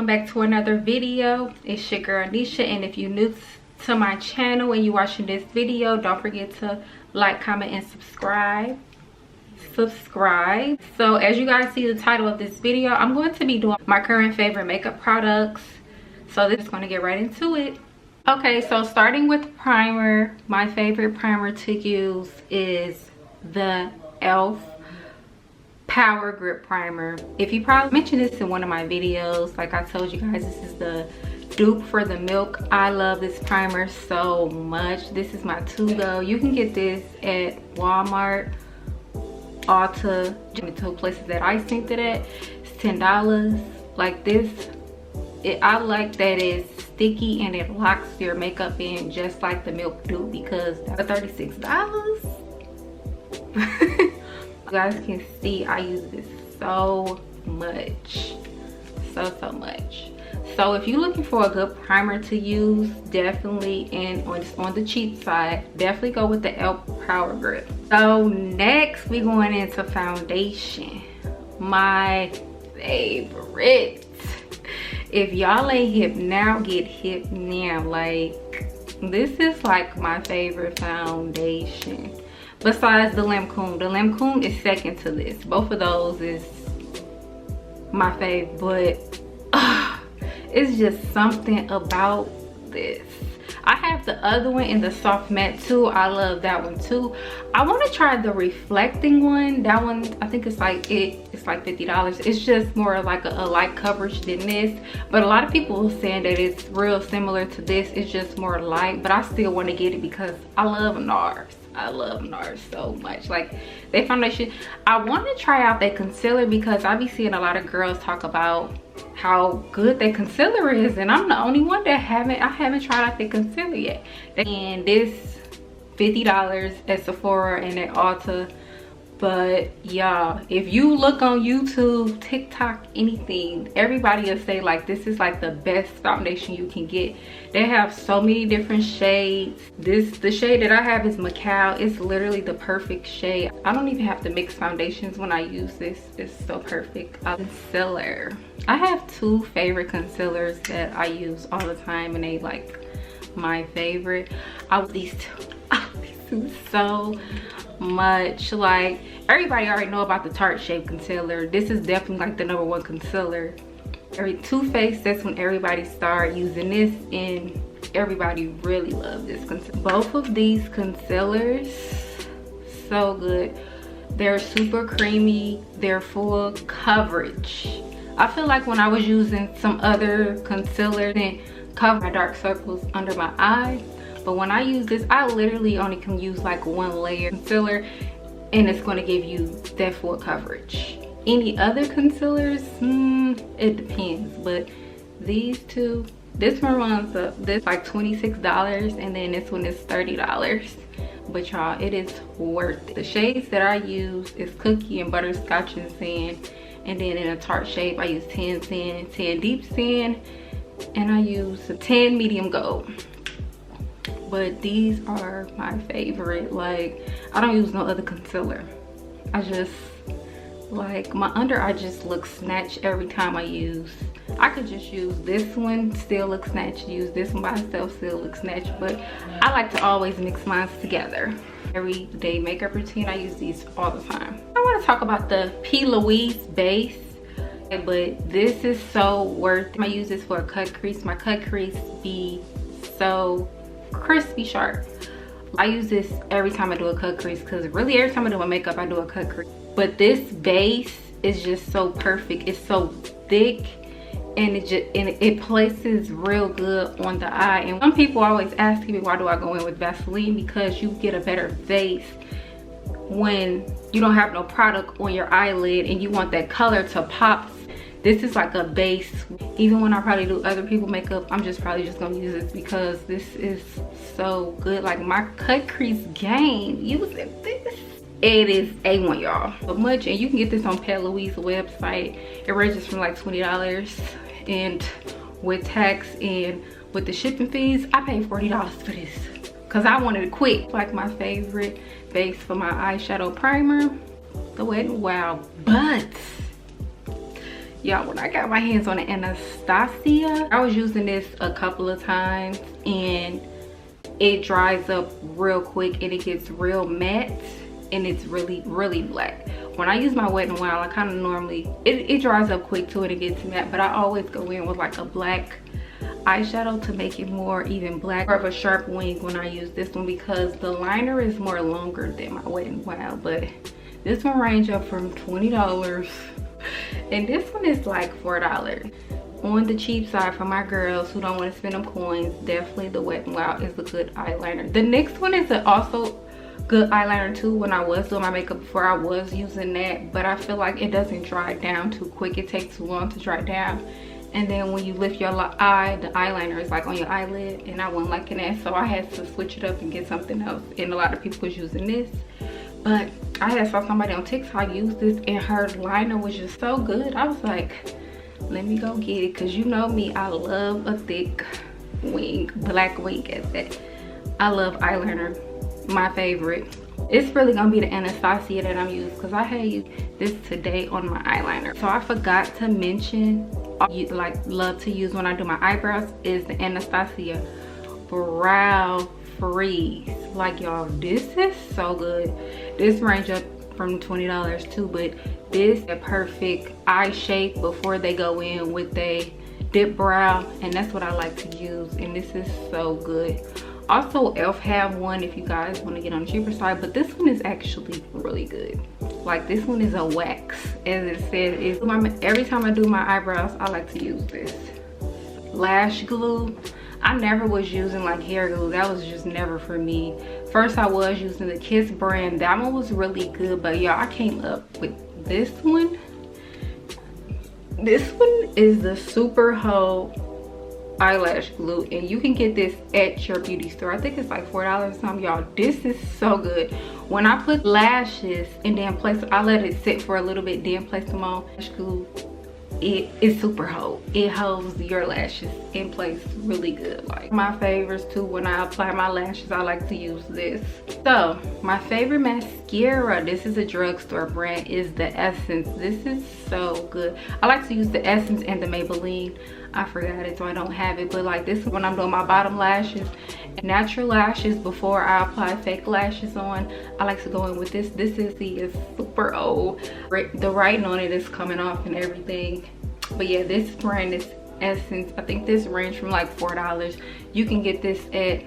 welcome back to another video. It's your girl Nisha, and if you're new to my channel and you're watching this video, don't forget to like, comment, and subscribe. So as you guys see the title of this video, I'm going to be doing my current favorite makeup products. So this is going to get right into it. Okay, so starting with primer, my favorite primer to use is the e.l.f. Power Grip Primer. If you probably mentioned this in one of my videos, like I told you guys, this is the dupe for the milk. I love this primer so much. This is my to-go. You can get this at Walmart, Ulta, the two places that I seen it at. It's $10. Like this, I like that it's sticky and it locks your makeup in just like the milk dupe, because that's $36. You guys can see I use this so much, so much. So if you're looking for a good primer to use, definitely, and on the cheap side, definitely go with the e.l.f. Power Grip. So next we going into foundation, my favorite. If y'all ain't hip now, get hip now. Like, this is like my favorite foundation besides the Lancome. The Lancome is second to this. Both of those is my fave, but it's just something about this. I have the other one in the soft matte too. I love that one too. I want to try the reflecting one. That one, I think it's like $50. It's just more like a light coverage than this, but a lot of people are saying that it's real similar to this. It's just more light, but I still want to get it because I love Nars. I love Nars so much. Like, their foundation, I want to try out their concealer because I be seeing a lot of girls talk about how good their concealer is, and I'm the only one that I haven't tried out their concealer yet. And this $50 at Sephora and at Ulta. But y'all, if you look on YouTube, TikTok, anything, everybody will say like this is like the best foundation you can get. They have so many different shades. The shade that I have is Macao. It's literally the perfect shade. I don't even have to mix foundations when I use this. It's so perfect. Concealer. I have two favorite concealers that I use all the time, and they like my favorite. I love these two so much. Like, everybody already know about the Tarte shape concealer. This is definitely like the #1 concealer. Too Faced, that's when everybody started using this, and everybody really loved this concealer. Both of these concealers, so good. They're super creamy, they're full coverage. I feel like when I was using some other concealer, then cover my dark circles under my eyes, but when I use this, I literally only can use like one layer concealer, and it's going to give you that full coverage. Any other concealers, it depends, but these two, this one runs up, this like $26, and then this one is $30. But y'all, it is worth it. The shades that I use is Cookie and Butterscotch and Sand, and then in a Tarte shape I use 10 Sand, 10 Deep Sand, and I use 10 Medium Gold. But these are my favorite. Like, I don't use no other concealer. I just like, my under eye just looks snatched every time I use. I could just use this one, still look snatched, use this one by itself, still look snatched, but I like to always mix mine together. Everyday makeup routine, I use these all the time. I want to talk about the P. Louise base, but this is so worth it. I use this for a cut crease. My cut crease be so crispy sharp. I use this every time I do a cut crease, because really every time I do my makeup I do a cut crease. But this base is just so perfect. It's so thick, and it places real good on the eye. And some people always ask me, why do I go in with Vaseline? Because you get a better base when you don't have no product on your eyelid and you want that color to pop. This is like a base. Even when I probably do other people's makeup, I'm probably just gonna use this because this is so good. Like, my cut crease game, using this, it is A1, y'all. So much, and you can get this on P. Louise website. It ranges from like $20, and with tax and with the shipping fees, I paid $40 for this because I wanted it quick. Like, my favorite base for my eyeshadow primer, the Wet n Wild. But Y'all, when I got my hands on the Anastasia, I was using this a couple of times and it dries up real quick and it gets real matte and it's really black. When I use my Wet n Wild, I kind of normally, it dries up quick too and it gets matte, but I always go in with like a black eyeshadow to make it more even black, or of a sharp wing when I use this one, because the liner is more longer than my Wet n Wild. But this one range up from $20 and this one is like $4. On the cheap side for my girls who don't want to spend them coins, definitely the Wet n Wild is a good eyeliner. The next one is also good eyeliner too. When I was doing my makeup before, I was using that, but I feel like it doesn't dry down too quick. It takes too long to dry down, and then when you lift your eye, the eyeliner is like on your eyelid, and I wasn't liking that, so I had to switch it up and get something else. And a lot of people was using this, but I had saw somebody on TikTok use this and her liner was just so good. I was like, let me go get it, because you know me, I love a thick wing, black wing at that. I love eyeliner. My favorite. It's really gonna be the Anastasia that I'm using, because I had used this today on my eyeliner. So I forgot to mention, love to use when I do my eyebrows, is the Anastasia Brow Freeze. Like, y'all, this is so good. This range up from $20 too, but this is a perfect eye shape before they go in with a dip brow, and that's what I like to use, and this is so good. Also, elf have one if you guys want to get on the cheaper side, but this one is actually really good. Like, this one is a wax, as it said. Every time I do my eyebrows, I like to use this. Lash glue, I never was using like hair glue. That was just never for me. First I was using the Kiss brand. That one was really good, but y'all, I came up with this one. This one is the Super Ho eyelash glue, and you can get this at your beauty store. I think it's like $4 or something. Y'all, this is so good. When I put lashes and then place, I let it sit for a little bit, then place them on. Lash glue, it is super hold. It holds your lashes in place really good. Like, my favorites too, when I apply my lashes, I like to use this. So my favorite mascara, this is a drugstore brand, is the Essence. This is so good. I like to use the Essence and the Maybelline. I forgot it, so I don't have it, but like, this is when I'm doing my bottom lashes, natural lashes, before I apply fake lashes on. I like to go in with this. This is the super old. The writing on it is coming off and everything. But yeah, this brand is Essence. I think this range from like $4. You can get this at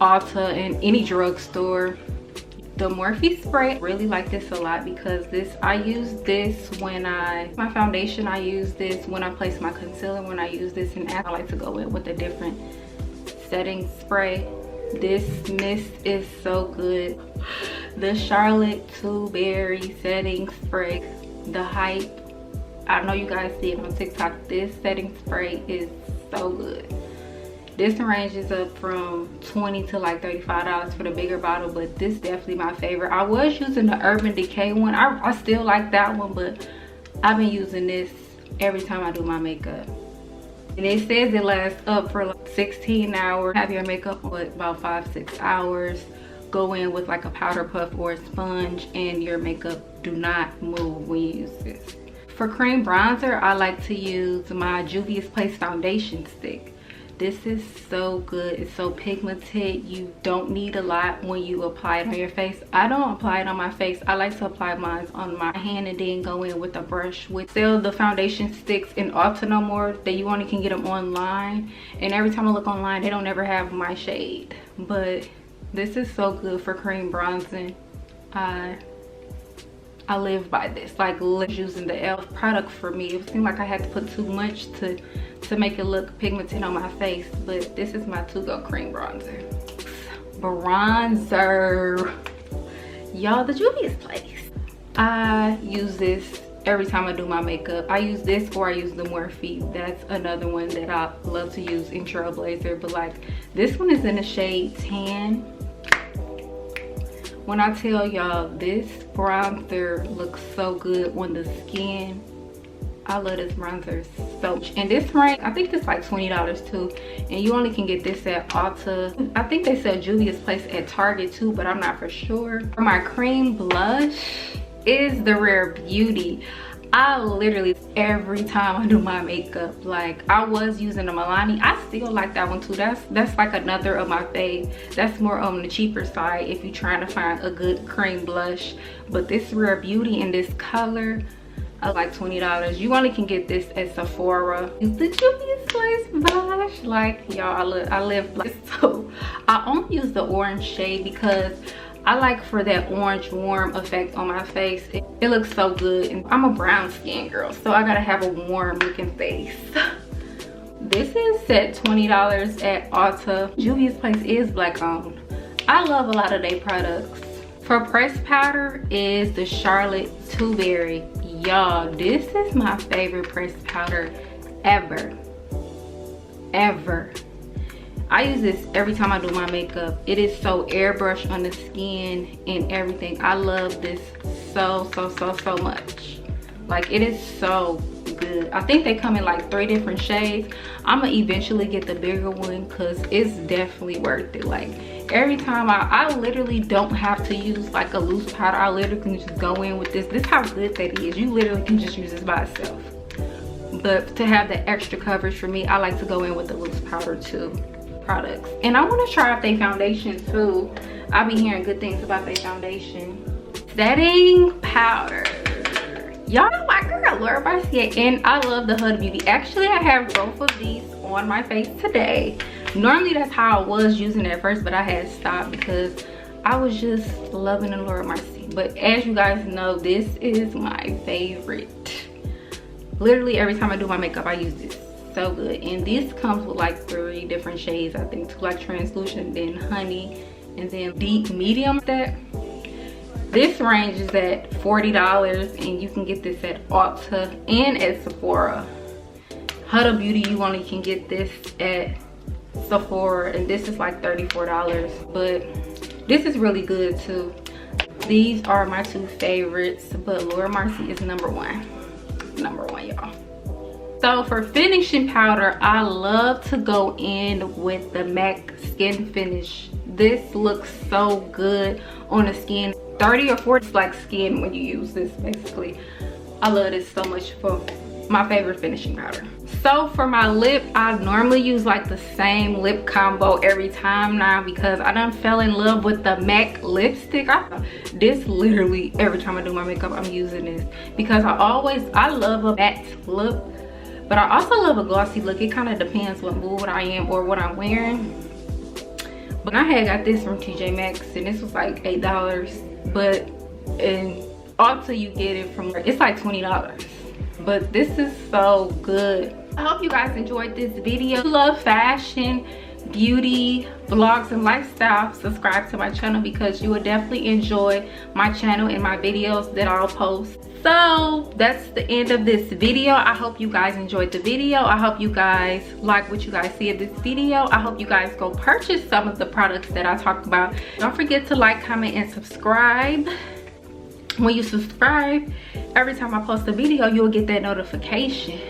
Ulta and any drugstore. The Morphe spray, I really like this a lot, because I use this when my foundation, I use this when I place my concealer, when I use this, and I like to go in with a different setting spray. This mist is so good. The Charlotte Tilbury setting spray, the Hype, I know you guys see it on TikTok. This setting spray is so good. This ranges up from $20 to like $35 for the bigger bottle, but this is definitely my favorite. I was using the Urban Decay one. I still like that one, but I've been using this every time I do my makeup. And it says it lasts up for like 16 hours. Have your makeup for about 5-6 hours. Go in with like a powder puff or a sponge, and your makeup do not move when you use this. For cream bronzer, I like to use my Juvia's Place foundation stick. This is so good. It's so pigmented. You don't need a lot when you apply it on your face. I don't apply it on my face. I like to apply mine on my hand and then go in with a brush. Sell the foundation sticks in Ulta no more. That you only can get them online. And every time I look online, they don't ever have my shade. But this is so good for cream bronzing. I live by this. Like, using the e.l.f. product for me. It seemed like I had to put too much to make it look pigmented on my face, but this is my to-go cream bronzer. Y'all, the Juvia's Place. I use this every time I do my makeup. I use this, or I use the Morphe. That's another one that I love to use in Trailblazer, but like, this one is in the shade Tan. When I tell y'all, this bronzer looks so good on the skin. I love this bronzer so much. And this range, I think it's like $20 too. And you only can get this at Ulta. I think they sell Juvia's Place at Target too, but I'm not for sure. For my cream blush is the Rare Beauty. I literally, every time I do my makeup, like I was using the Milani. I still like that one too. That's like another of my fave. That's more on the cheaper side if you're trying to find a good cream blush. But this Rare Beauty in this color, I like $20. You only can get this at Sephora. Use the Juvia's Place blush. Like y'all, I live like so. I only use the orange shade because I like for that orange warm effect on my face. It looks so good, and I'm a brown skin girl, so I gotta have a warm looking face. This is set $20 at Ulta. Juvia's Place is black owned. I love a lot of their products. For pressed powder is the Charlotte Tilbury. Y'all, this is my favorite pressed powder ever. I use this every time I do my makeup. It is so airbrush on the skin and everything. I love this so much. Like, it is so good. I think they come in like 3 different shades. I'm gonna eventually get the bigger one because it's definitely worth it. Like, every time I literally don't have to use like a loose powder. I literally can just go in with this. This is how good that is. You literally can just use this by itself. But to have the extra coverage for me, I like to go in with the loose powder too. Products. And I want to try out their foundation too. I've been hearing good things about their foundation. Setting powder. Y'all know my girl Laura Mercier, and I love the Huda Beauty. Actually, I have both of these on my face today. Normally that's how I was using it at first, but I had stopped because I was just loving the Laura Mercier. But as you guys know, this is my favorite. Literally every time I do my makeup, I use this. So good. And this comes with like 3 different shades, I think. 2 like translucent, then honey, and then deep medium. That this range is at $40, and you can get this at Ulta and at Sephora. Huda Beauty, you only can get this at Sephora, and this is like $34, but this is really good too. These are my 2 favorites, but Laura Mercier is number one, y'all. So for finishing powder, I love to go in with the MAC Skin Finish. This looks so good on the skin. 30 or 40 like skin when you use this, basically. I love this so much for my favorite finishing powder. So for my lip, I normally use like the same lip combo every time now because I done fell in love with the MAC lipstick. This literally every time I do my makeup, I'm using this because I love a matte lip. But I also love a glossy look. It kind of depends what mood I am or what I'm wearing. But I had got this from TJ Maxx, and this was like $8. But in Ulta, you get it from, it's like $20. But this is so good. I hope you guys enjoyed this video. If you love fashion, beauty, vlogs, and lifestyle, subscribe to my channel because you will definitely enjoy my channel and my videos that I'll post. So that's the end of this video. I hope you guys enjoyed the video. I hope you guys like what you guys see in this video. I hope you guys go purchase some of the products that I talked about. Don't forget to like, comment, and subscribe. When you subscribe, every time I post a video, you'll get that notification.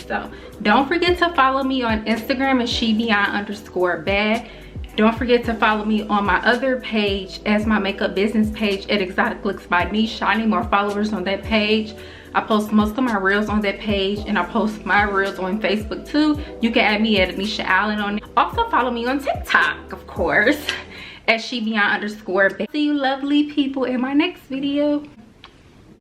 So don't forget to follow me on Instagram at shebeyond_bad. Don't forget to follow me on my other page as my makeup business page at Exotic Looks by Nisha. I need more followers on that page. I post most of my reels on that page, and I post my reels on Facebook too. You can add me at Anisha Allen on it. Also follow me on TikTok, of course, at shebeyond_bad. See you lovely people in my next video.